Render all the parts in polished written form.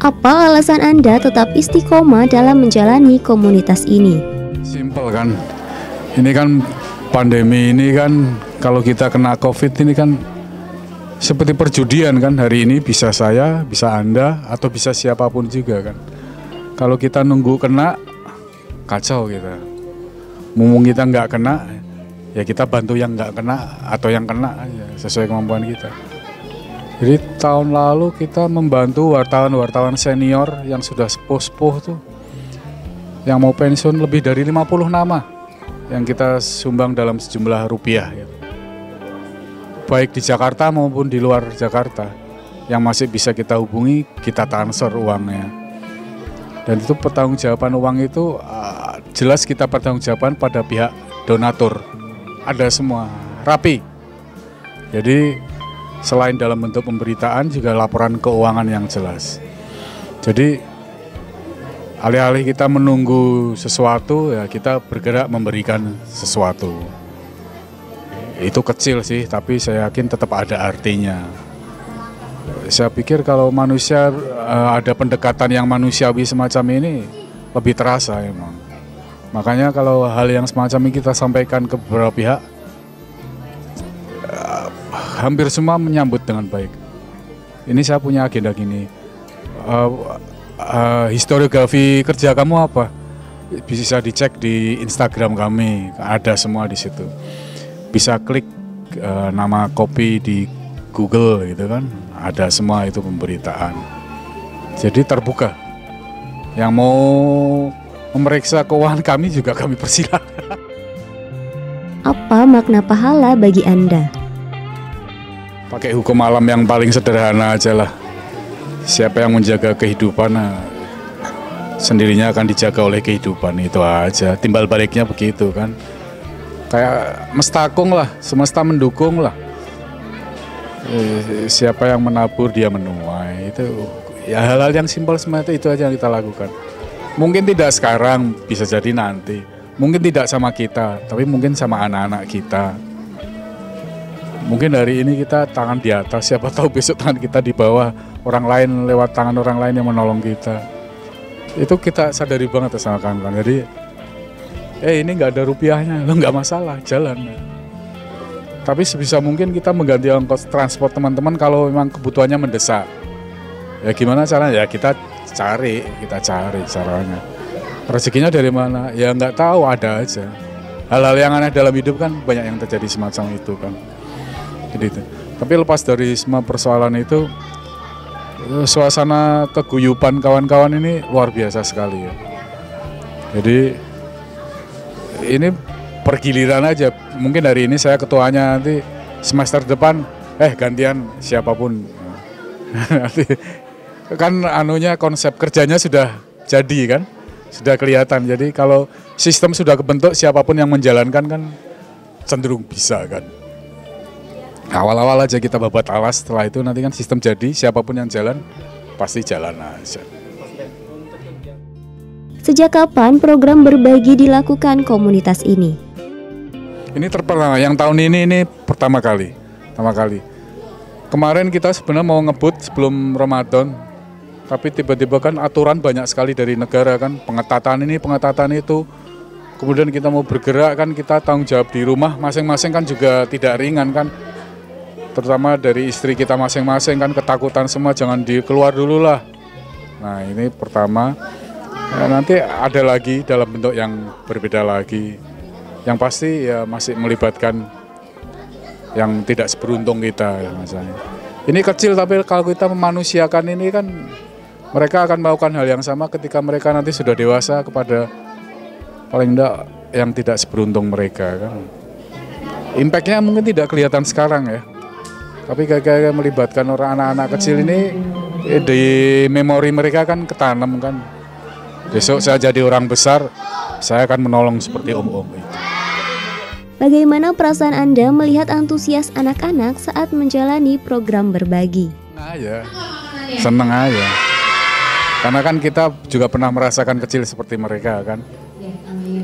Apa alasan Anda tetap istiqomah dalam menjalani komunitas ini? Simpel kan, ini kan pandemi ini kan, kalau kita kena COVID ini kan seperti perjudian kan. Hari ini bisa saya, bisa Anda, atau bisa siapapun juga kan. Kalau kita nunggu kena, kacau kita. Mumpung kita nggak kena, ya kita bantu yang nggak kena atau yang kena aja, sesuai kemampuan kita. Jadi tahun lalu kita membantu wartawan-wartawan senior yang sudah sepuh-sepuh tuh, yang mau pensiun, lebih dari 50 nama yang kita sumbang dalam sejumlah rupiah gitu. Baik di Jakarta maupun di luar Jakarta, yang masih bisa kita hubungi, kita transfer uangnya. Dan itu pertanggungjawaban uang itu jelas kita pertanggungjawaban pada pihak donatur. Ada semua, rapi. Jadi selain dalam bentuk pemberitaan juga laporan keuangan yang jelas. Jadi alih-alih kita menunggu sesuatu, ya kita bergerak memberikan sesuatu. Itu kecil sih, tapi saya yakin tetap ada artinya. Saya pikir kalau manusia ada pendekatan yang manusiawi semacam ini, lebih terasa emang. Makanya kalau hal yang semacam ini kita sampaikan ke beberapa pihak, hampir semua menyambut dengan baik. Ini saya punya agenda gini, historiografi kerja kamu apa? Bisa dicek di Instagram kami, ada semua di situ. Bisa klik nama kopi di Google gitu kan, ada semua itu pemberitaan. Jadi terbuka. Yang mau memeriksa keuangan kami juga kami persilahkan. Apa makna pahala bagi Anda? Pakai hukum alam yang paling sederhana aja lah. Siapa yang menjaga kehidupan, sendirinya akan dijaga oleh kehidupan, itu aja. Timbal baliknya begitu kan. Kayak mestakung lah, semesta mendukung lah. Siapa yang menabur dia menuai. Itu ya hal-hal yang simpel seperti itu aja yang kita lakukan. Mungkin tidak sekarang, bisa jadi nanti. Mungkin tidak sama kita, tapi mungkin sama anak-anak kita. Mungkin hari ini kita tangan di atas, siapa tahu besok tangan kita di bawah, orang lain lewat tangan orang lain yang menolong kita. Itu kita sadari banget sama kawan-kawan. Jadi, ini nggak ada rupiahnya, lo nggak masalah, jalan. Tapi sebisa mungkin kita mengganti ongkos transport teman-teman kalau memang kebutuhannya mendesak. Ya gimana caranya? Ya kita cari caranya. Rezekinya dari mana? Ya nggak tahu, ada aja. Hal-hal yang aneh dalam hidup kan banyak yang terjadi semacam itu kan. Jadi itu. Tapi lepas dari semua persoalan itu, suasana keguyuban kawan-kawan ini luar biasa sekali ya. Jadi ini pergiliran aja. Mungkin hari ini saya ketuanya, nanti semester depan gantian siapapun. Nanti kan konsep kerjanya sudah jadi kan, sudah kelihatan. Jadi kalau sistem sudah kebentuk, siapapun yang menjalankan kan cenderung bisa kan. Awal-awal aja kita babat alas, setelah itu nanti kan sistem jadi, siapapun yang jalan, pasti jalan aja. Sejak kapan program berbagi dilakukan komunitas ini? Ini yang tahun ini pertama kali. Kemarin kita sebenarnya mau ngebut sebelum Ramadan, tapi tiba-tiba kan aturan banyak sekali dari negara kan, pengetatan ini, pengetatan itu. Kemudian kita mau bergerak kan, kita tanggung jawab di rumah masing-masing kan juga tidak ringan kan. Terutama dari istri kita masing-masing kan, ketakutan semua, jangan dikeluar dulu lah. Nah ini pertama, nanti ada lagi dalam bentuk yang berbeda lagi. Yang pasti ya masih melibatkan yang tidak seberuntung kita ya, misalnya. Ini kecil tapi kalau kita memanusiakan ini kan, mereka akan melakukan hal yang sama ketika mereka nanti sudah dewasa kepada paling enggak yang tidak seberuntung mereka kan. Impact-nya mungkin tidak kelihatan sekarang ya. Tapi kayak melibatkan orang anak-anak kecil ini, di memori mereka kan ketanam kan. Besok saya jadi orang besar, saya akan menolong seperti om-om itu. Bagaimana perasaan Anda melihat antusias anak-anak saat menjalani program berbagi? Seneng aja. Karena kan kita juga pernah merasakan kecil seperti mereka kan.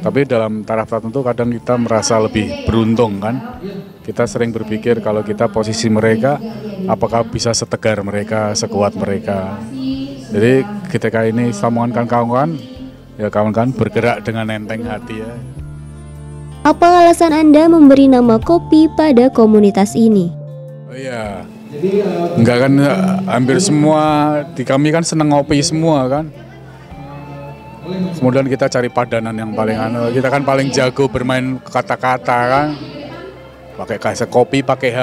Tapi dalam taraf tertentu kadang kita merasa lebih beruntung kan. Kita sering berpikir kalau kita posisi mereka, apakah bisa setegar mereka, sekuat mereka. Jadi ketika ini sambungan kawan-kawan, ya kawan-kawan bergerak dengan enteng hati ya. Apa alasan Anda memberi nama kopi pada komunitas ini? Oh iya, enggak kan hampir semua di kami kan seneng ngopi semua kan. Kemudian kita cari padanan yang paling kita kan paling jago bermain kata-kata kan. Pakai kata kopi, pakai H.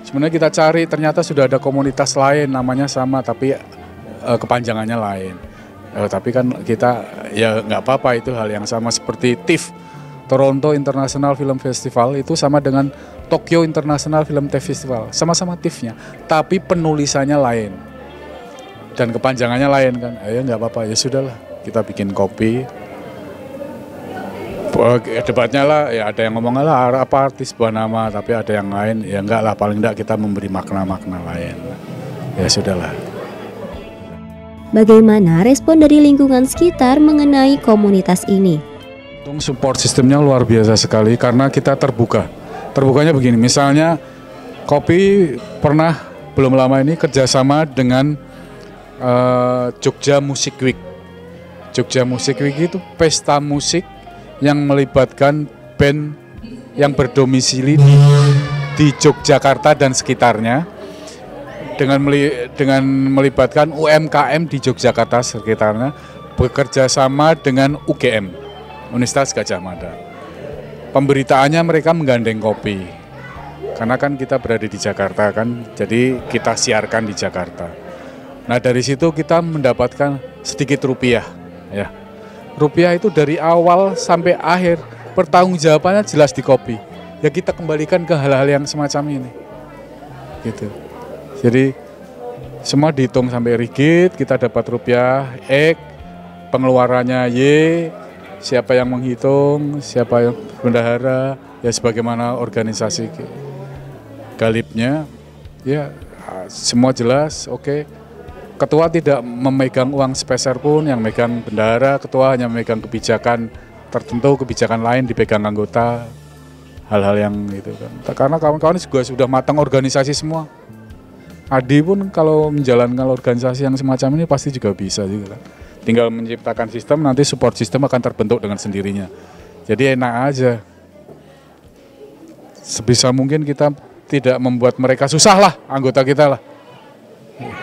Sebenarnya kita cari ternyata sudah ada komunitas lain namanya sama tapi kepanjangannya lain. Tapi kan kita ya nggak apa-apa, itu hal yang sama seperti TIFF, Toronto International Film Festival, itu sama dengan Tokyo International Film Festival, sama-sama TIFF-nya, tapi penulisannya lain dan kepanjangannya lain kan. Ya nggak apa-apa, ya sudahlah kita bikin kopi. Debatnya lah, ya ada yang ngomong lah apa artis buah nama, tapi ada yang lain ya enggak lah, paling enggak kita memberi makna-makna lain. Ya sudahlah. Bagaimana respon dari lingkungan sekitar mengenai komunitas ini? Support sistemnya luar biasa sekali karena kita terbuka. Terbukanya begini, misalnya kopi pernah belum lama ini kerjasama dengan Jogja Music Week. Jogja Music Week itu pesta musik yang melibatkan band yang berdomisili di Yogyakarta dan sekitarnya, dengan melibatkan UMKM di Yogyakarta sekitarnya, bekerja sama dengan UGM, Universitas Gadjah Mada. Pemberitaannya mereka menggandeng kopi, karena kan kita berada di Jakarta kan, jadi kita siarkan di Jakarta. Nah dari situ kita mendapatkan sedikit rupiah, ya. Rupiah itu dari awal sampai akhir pertanggungjawabannya jelas di kopi. Ya kita kembalikan ke hal-hal yang semacam ini, gitu. Jadi semua dihitung sampai rigid, kita dapat rupiah X, pengeluarannya Y, siapa yang menghitung, siapa yang bendahara, ya sebagaimana organisasi galibnya, ya semua jelas, oke. Ketua tidak memegang uang sepeser pun, yang megang bendahara, ketua hanya memegang kebijakan tertentu, kebijakan lain dipegang anggota, hal-hal yang itu kan. Karena kawan-kawan juga sudah matang organisasi semua. Adi pun kalau menjalankan organisasi yang semacam ini pasti juga bisa juga kan. Tinggal menciptakan sistem, nanti support sistem akan terbentuk dengan sendirinya. Jadi enak aja. Sebisa mungkin kita tidak membuat mereka susah lah, anggota kita lah.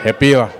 Happy lah.